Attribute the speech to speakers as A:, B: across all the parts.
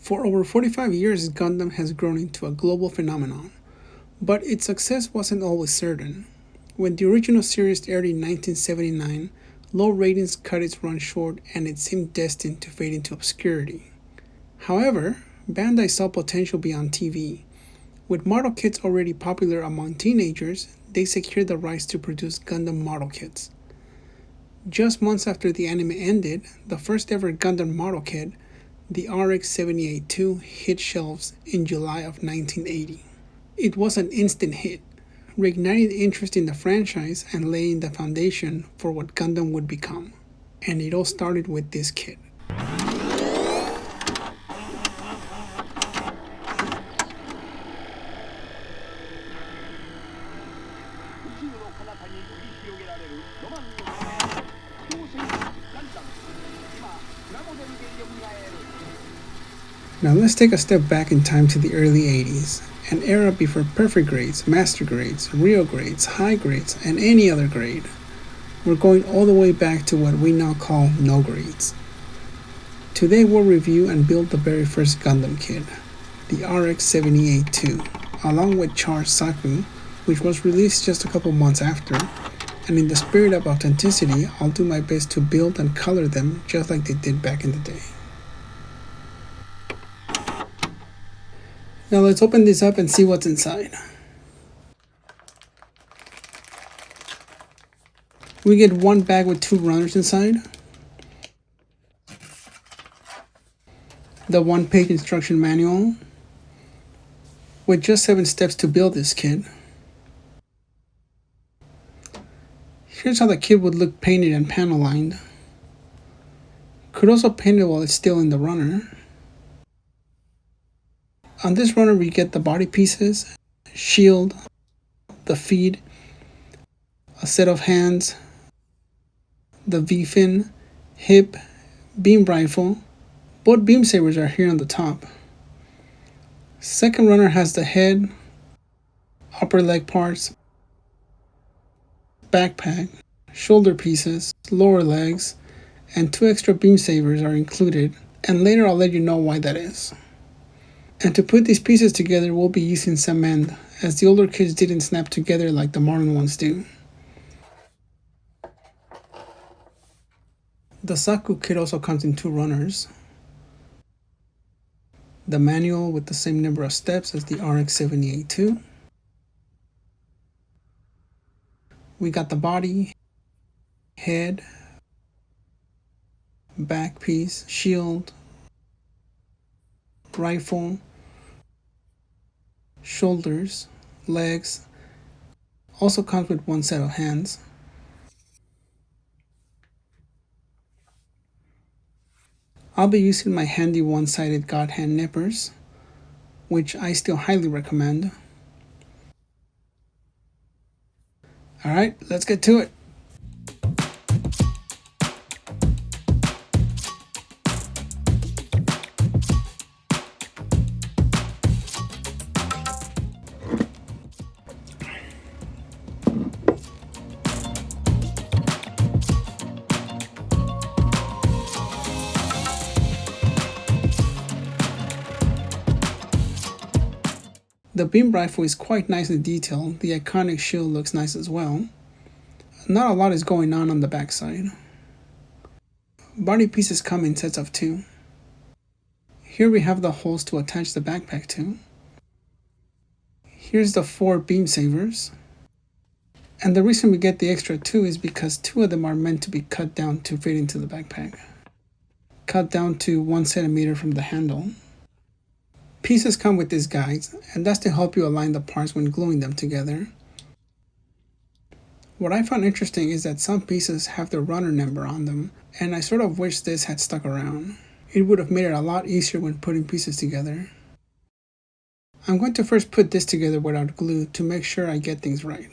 A: For over 45 years, Gundam has grown into a global phenomenon, but its success wasn't always certain. When the original series aired in 1979, low ratings cut its run short and it seemed destined to fade into obscurity. However, Bandai saw potential beyond TV. With model kits already popular among teenagers, they secured the rights to produce Gundam model kits. Just months after the anime ended, the first ever Gundam model kit, the RX-78-2, hit shelves in July of 1980. It was an instant hit, reigniting interest in the franchise and laying the foundation for what Gundam would become. And it all started with this kit. Now let's take a step back in time to the early 80s, an era before perfect grades, master grades, real grades, high grades, and any other grade. We're going all the way back to what we now call no grades. Today we'll review and build the very first Gundam kit, the RX-78-2, along with Char's Zaku, which was released just a couple months after, and in the spirit of authenticity, I'll do my best to build and color them just like they did back in the day. Now let's open this up and see what's inside. We get one bag with 2 runners inside, the 1-page instruction manual with just 7 steps to build this kit. Here's how the kit would look painted and panel lined. Could also paint it while it's still in the runner. On this runner we get the body pieces, shield, the feet, a set of hands, the V-fin, hip, beam rifle. Both beam sabers are here on the top. Second runner has the head, upper leg parts, backpack, shoulder pieces, lower legs, and 2 extra beam sabers are included, and later I'll let you know why that is. And to put these pieces together, we'll be using cement, as the older kits didn't snap together like the modern ones do. The Zaku kit also comes in 2 runners. The manual with the same number of steps as the RX-78-2. We got the body, head, back piece, shield, rifle, shoulders, legs. Also comes with 1 set of hands. I'll be using my handy 1-sided God hand nippers, which I still highly recommend. Alright, let's get to it. The beam rifle is quite nicely detailed. The iconic shield looks nice as well. Not a lot is going on the backside. Body pieces come in sets of 2. Here we have the holes to attach the backpack to. Here's the 4 beam sabers. And the reason we get the extra 2 is because 2 of them are meant to be cut down to fit into the backpack. Cut down to 1 centimeter from the handle. Pieces come with these guides, and that's to help you align the parts when gluing them together. What I found interesting is that some pieces have the runner number on them, and I sort of wish this had stuck around. It would have made it a lot easier when putting pieces together. I'm going to first put this together without glue to make sure I get things right.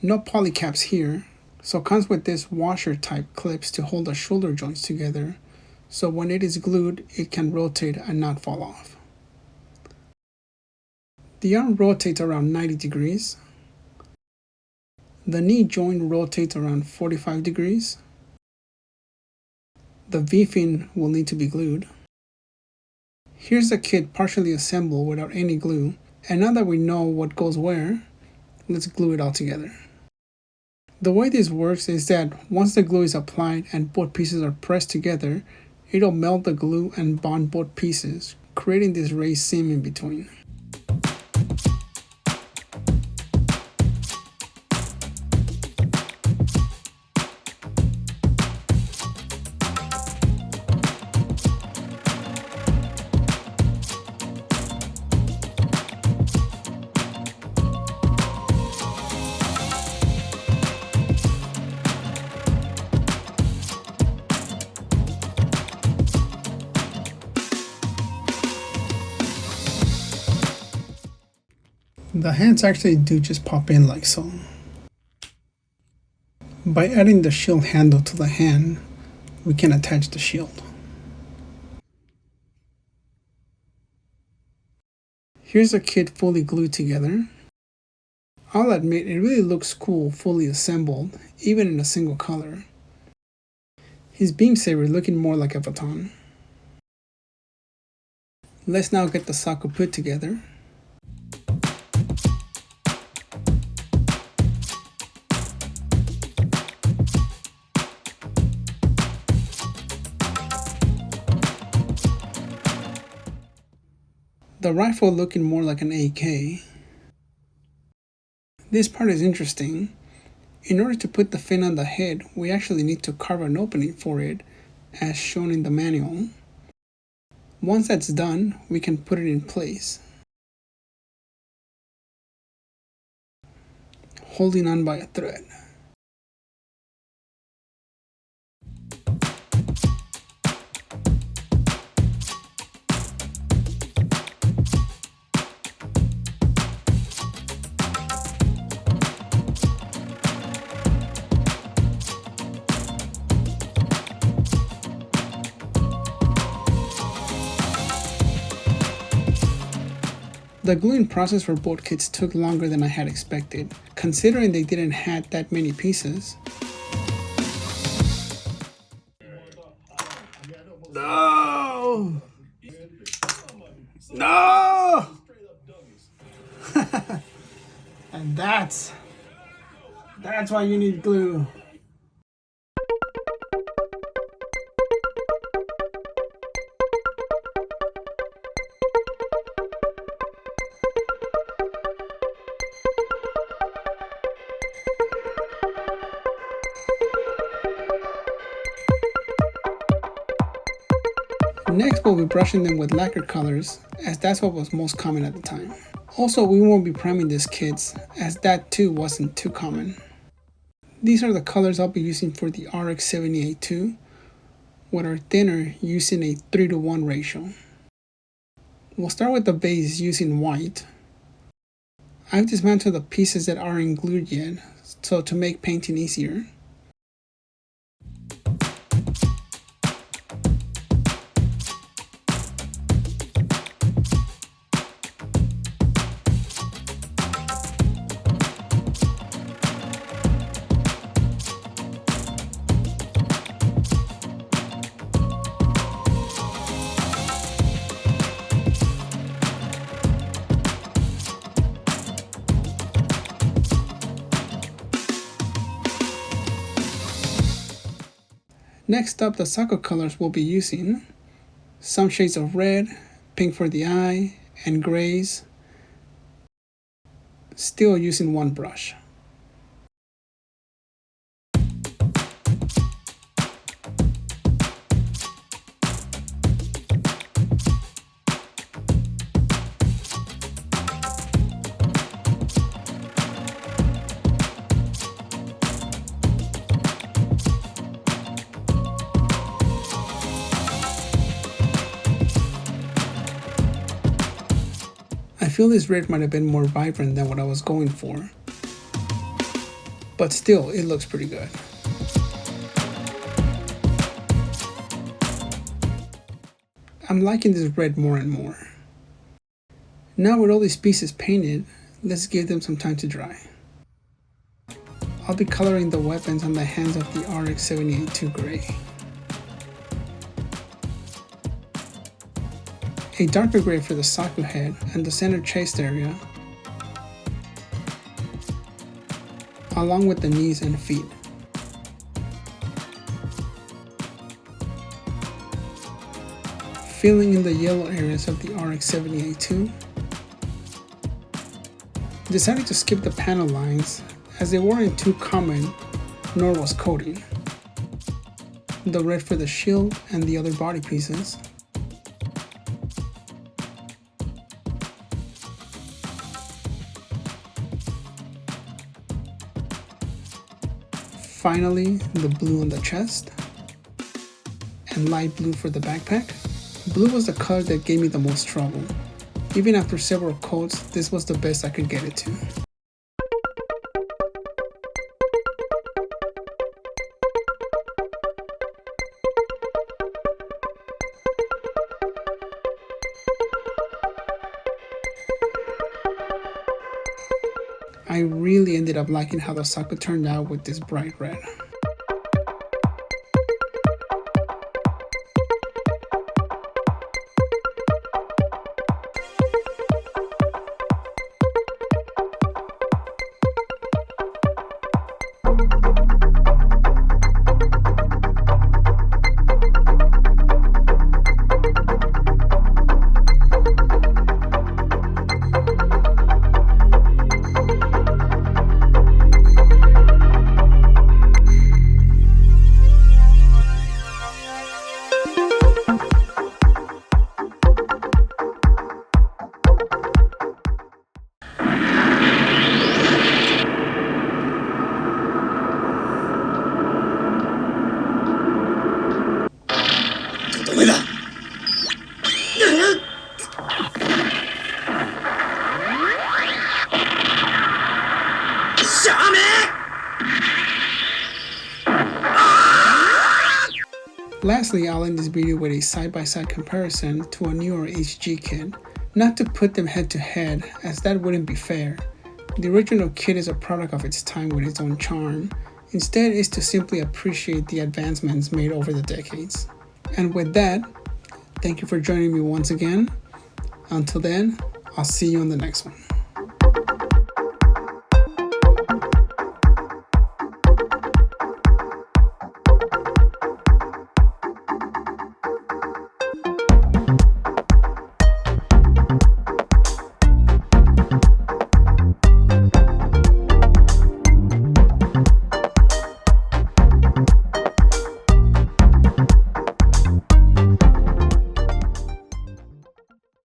A: No poly caps here, so comes with this washer type clips to hold the shoulder joints together, so when it is glued, it can rotate and not fall off. The arm rotates around 90 degrees. The knee joint rotates around 45 degrees. The V-fin will need to be glued. Here's the kit partially assembled without any glue, and now that we know what goes where, let's glue it all together. The way this works is that once the glue is applied and both pieces are pressed together, it'll melt the glue and bond both pieces, creating this raised seam in between. The hands actually do just pop in like so. By adding the shield handle to the hand, we can attach the shield. Here's the kit fully glued together. I'll admit it really looks cool fully assembled, even in a single color. His beam saber looking more like a baton. Let's now get the Zaku put together. The rifle looking more like an AK. This part is interesting. In order to put the fin on the head, we actually need to carve an opening for it, as shown in the manual. Once that's done, we can put it in place, holding on by a thread. The gluing process for both kits took longer than I had expected, considering they didn't have that many pieces. No! No! And that's why you need glue. Next, we'll be brushing them with lacquer colors, as that's what was most common at the time. Also, we won't be priming these kits, as that too wasn't too common. These are the colors I'll be using for the RX-78-2, with our thinner using a 3:1 ratio. We'll start with the base using white. I've dismantled the pieces that aren't glued yet, so to make painting easier. Next up, the Zaku colors we'll be using. Some shades of red, pink for the eye, and grays. Still using one brush. I feel this red might have been more vibrant than what I was going for, but still, it looks pretty good. I'm liking this red more and more. Now with all these pieces painted, let's give them some time to dry. I'll be coloring the weapons on the hands of the RX-78-2 gray. a darker gray for the Zaku head and the center chest area, along with the knees and feet. Filling in the yellow areas of the RX-78-2. Decided to skip the panel lines as they weren't too common, nor was coating. The red for the shield and the other body pieces. Finally, the blue on the chest, and light blue for the backpack. Blue was the color that gave me the most trouble. Even after several coats, this was the best I could get it to. I really ended up liking how the Zaku turned out with this bright red. Lastly, I'll end this video with a side-by-side comparison to a newer HG kit. Not to put them head to head, as that wouldn't be fair. The original kit is a product of its time with its own charm. Instead, is to simply appreciate the advancements made over the decades. And with that, thank you for joining me once again. Until then, I'll see you on the next one.